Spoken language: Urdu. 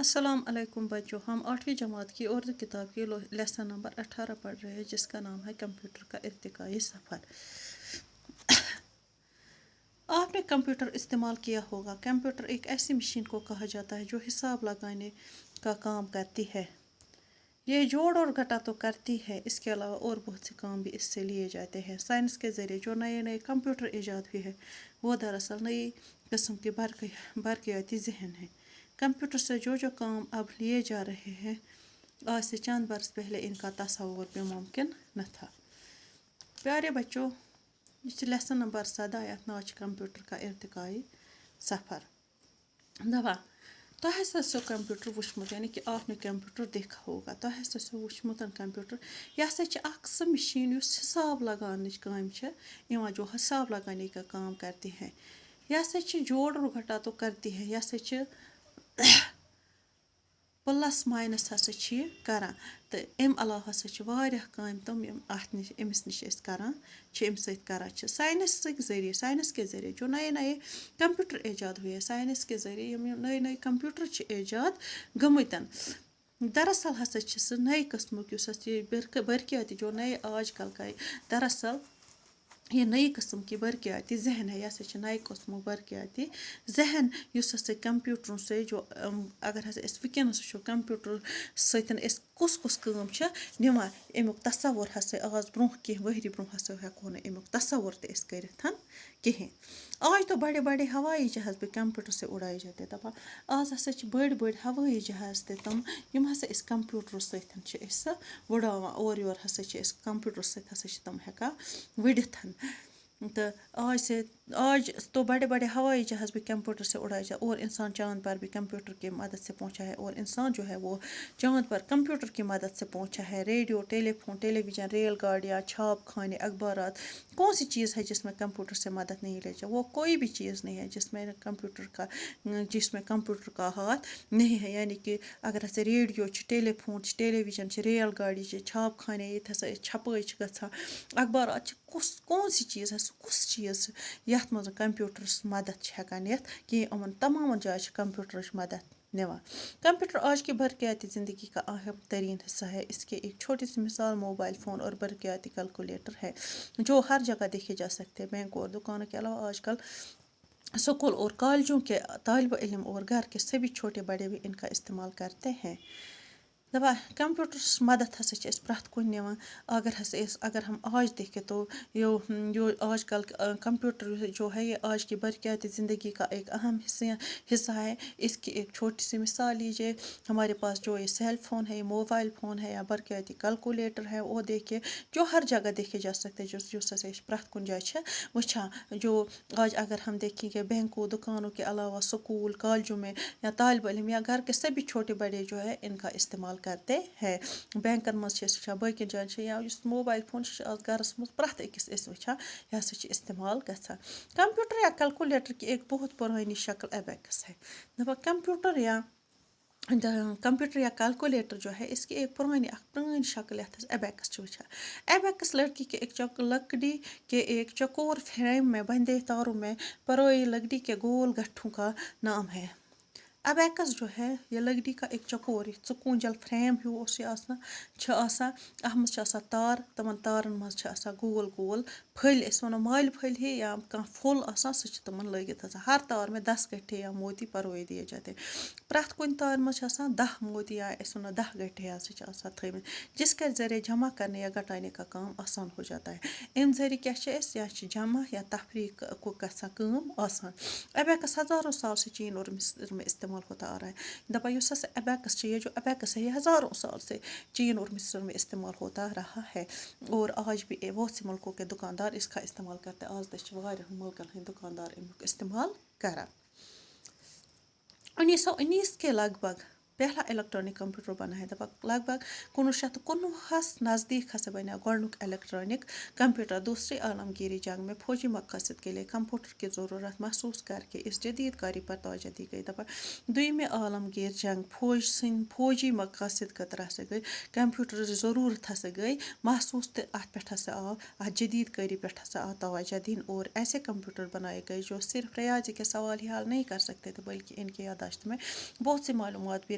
السلام علیکم بچوں، ہم 8ویں جماعت کی اردو کتاب کی لیسن نمبر 18 پڑھ رہے ہیں جس کا نام ہے کمپیوٹر کا ارتقائی سفر۔ آپ نے کمپیوٹر استعمال کیا ہوگا۔ کمپیوٹر ایک ایسی مشین کو کہا جاتا ہے جو حساب لگانے کا کام کرتی ہے۔ یہ جوڑ اور گھٹا تو کرتی ہے، اس کے علاوہ اور بہت سے کام بھی اس سے لیے جاتے ہیں۔ سائنس کے ذریعے جو نئے کمپیوٹر ایجاد ہوئے ہیں وہ دراصل نئی قسم کے برقیاتی ذہن ہیں۔ کمپیوٹر سے جو کام اب لیے جا رہے ہیں آج سے چند برس پہلے ان کا تصور بھی ممکن نہ تھا۔ پیارے بچوں، یہ لیسن نمبر 17 یتھ ناو چھ کمپیوٹر کا ارتقائی سفر۔ دپان تۄہہِ ہسا سُہ کمپیوٹر وٕچھمُت، یعنی کہ آپ نے کمپیوٹر دیکھا ہوگا۔ تۄہہِ ہسا سُہ وٕچھمُت کمپیوٹر، یہ ہسا چھِ اکھ سۄ مشین یُس حساب لگانٕچ کامہِ چھِ یِوان، جو حساب لگانے کا کام کرتی ہے۔ یہ ہسا چھِ جوڑ اور گھٹا تو کرتی ہے، یہ ہسا چھِ پلس ماینس ہسا چھِ یہِ کران، تہٕ امہِ علاوٕ ہسا چھِ واریاہ کامہِ تِم یِم اتھ نِش أمِس نِش أسۍ کران چھِ، امہِ سۭتۍ کران چھِ۔ سائنس کے ذریعے جو نئے کمپیوٹر ایجاد ہوئے، سائنس کے ذریعے یِم نئے کمپیوٹر چھِ ایجاد گٔمٕتۍ۔ دراصل ہسا چھِ سُہ نئے قسمُک یُس اَسہِ یہِ برقیاتی جو نئے آج کل کا دراصل یہ نئی قسم کی برقیاتی ذہن ہے، یہ ہسا چھِ نئے قسمُک برقیاتی ذہن یُس ہسا کمپیوٹروں سے جو اگر ہسا أسۍ وٕنکٮ۪نس وٕچھو کمپیوٹر سۭتۍ أسۍ کُس کٲم چھِ نِوان، امیُک تصور ہسا آز برونٛہہ کینٛہہ ؤری برونٛہہ ہسا ہٮ۪کو نہٕ امیُک تصور تہِ أسۍ کٔرِتھ کِہیٖنۍ۔ آج تو بڑے ہوائی جہاز بھی کمپیوٹر سے اڑائے جاتے۔ دپان آز ہسا چھِ بٔڑۍ ہوائی جہاز تہِ تِم یِم ہسا أسۍ کمپیوٹر سۭتۍ چھِ أسۍ سۄ وٕڑاوان، اورٕ یورٕ ہسا چھِ أسۍ کمپیوٹر سۭتۍ ہسا چھِ تِم ہٮ۪کان وٕڑِتھ۔ تو آج تو بڑے ہوائی جہاز بھی کمپیوٹر سے اڑائے جاتے، اور انسان چاند پر بھی کمپیوٹر کی مدد سے پہنچا ہے، اور انسان جو ہے وہ چاند پر کمپیوٹر کی مدد سے پہنچا ہے۔ ریڈیو، ٹیلی فون، ٹیلی ویژن، ریل گاڑیاں، چھاپ خانے، اخبارات، کون سی چیز ہے جس میں کمپیوٹر سے مدد نہیں لی جائے؟ وہ کوئی بھی چیز نہیں ہے جس میں کمپیوٹر کا ہاتھ نہیں ہے۔ یعنی کہ اگر ہسا ریڈیو چھِ، ٹیلی فون چھِ، ٹیلی ویژن چھِ، ریل گاڑی چھِ، چھاپ خانے ییٚتہِ ہسا أسۍ چھپٲے چھِ گژھان، اخبارات چھِ، کون سی چیز ہے سُہ کُس چیز یَتھ منٛز کمپیوٹرس مدد چھِ ہٮ۪کان نِتھ کِہیٖنۍ؟ یِمن تمامن جایہِ چھِ کمپیوٹرٕچ مدد نِوان۔ کمپیوٹر آج کی برقیاتی زندگی کا اہم ترین حصہ ہے۔ اس کے ایک چھوٹی سی مثال موبائل فون اور برقیاتی کیلکولیٹر ہے جو ہر جگہ دیکھے جا سکتے ہیں۔ بینکوں اور دکانوں کے علاوہ آج کل اسکول اور کالجوں کے طالب علم اور گھر کے سبھی چھوٹے بڑے بھی ان کا استعمال کرتے ہیں۔ دپان کمپیوٹرس مدد ہسا چھِ أسۍ پرٛٮ۪تھ کُنہِ نِوان۔ اگر ہم آج دیکھیں تو جو آج کل کمپیوٹر جو ہے یہ آج کی برقیاتی زندگی کا ایک اہم حصہ ہے۔ اس کی ایک چھوٹی سی مثال لیجیے، ہمارے پاس جو یہ سیل فون ہے، یہ موبائل فون ہے یا برقیاتی کیلکولیٹر ہے، وہ دیکھیے جو ہر جگہ دیکھے جا سکتے ہیں، جس ہسا أسۍ پرٛٮ۪تھ کُنہِ جایہِ چھِ وٕچھان۔ جو آج اگر ہم دیکھیں کہ بینکوں دکانوں کے علاوہ اسکول کالجوں میں یا طالب علم یا گھر کے سبھی چھوٹے بڑے جو ہے ان کا استعمال کرتے ہیں۔ بینکن منٛز چھِ أسۍ وٕچھان، باقین جایَن چھِ، یا یُس موبائل فون چھِ آز گرس منٛز پرٛٮ۪تھ أکِس أسۍ وٕچھان، یہ ہسا چھِ استعمال گژھان۔ کمپیوٹر یا کیلکولیٹر کی ایک بہت پرانی شکل ایبیکس ہے۔ دپان کمپیوٹر یا کیلکولیٹر جو ہے اس کی ایک پرانی شکل یتھ أسۍ ایبیکس چھِ وٕچھان۔ ایبیکس لکڑی کے ایک چکور فریم میں بندھے تاروں میں پروئی لکڑی کے گول گٹھوں کا نام ہے۔ ایبیکس جو ہے یہ لکڑی کا ایک چکور ژُکوٗنٛجل فریم ہیوٗ اوس یہِ آسان، چھِ آسان اتھ منٛز چھِ آسان تار، تِمن تارن منٛز چھِ آسان گول پھٔلۍ، أسۍ وَنو مالہِ پھٔلۍ ہی یا کانٛہہ پھوٚل آسان، سُہ چھِ تِمن لٲگِتھ آسان۔ ہر تار میں 10 گٹھے یا موتی پروئے دیے جاتے۔ پرٛٮ۪تھ کُنہِ تارِ منٛز چھِ آسان 10 موتی یا أسۍ وَنو 10 گٹھے ہسا چھِ آسان تھٲیمٕتۍ، جس کے ذریعے جمع کرنے یا گٹانے کا کام آسان ہو جاتا ہے۔ امہِ ذریعے کیٛاہ چھِ أسۍ یا چھِ جمع یا تفریٖق کو گژھان کٲم آسان۔ ایبیکس ہزاروں سال سے چین اور مصر میں استعمال ہوتا آ رہا ہے۔ دپان یُس ہسا ایبیکس چھِ، یہ جو ایبیکس ہے یہ ہزاروں سال سے چین اور مصر میں استعمال ہوتا رہا ہے، اور آج بھی بہت سے ملکوں کے دکاندار اس کا استعمال کرتے ہیں۔ آز تہِ چھِ واریاہن ملکن ہٕنٛدۍ دکاندار امیُک استعمال کران۔ 1919 کے لگ بھگ پہلا الیکٹرانک کمپیوٹر بنا ہے۔ دپان لگ بھگ 1919 نزدیک ہسا بنیو گۄڈنیُک الیکٹرانک کمپیوٹر۔ دوسری عالمگیری جنگ میں فوجی مقاصد کے لیے کمپیوٹر کی ضرورت محسوس کر کے اس جدید کاری پر توجہ دی گئی۔ دپان دویمہِ عالمگیر جنگ فوجی مقاصد خٲطرٕ ہسا گٔے کمپیوٹرٕچ ضروٗرت ہسا گٔے محسوس، تہٕ اتھ پٮ۪ٹھ ہسا آو اتھ جدید کاری پٮ۪ٹھ ہسا آو توجہ دِنہٕ، اور ایسے کمپیوٹر بنائے گئے جو صرف ریاضی کے سوال ہی حل نہیں کر سکتے تھے بلکہ ان کی یادداشت میں بہت سی معلومات بھی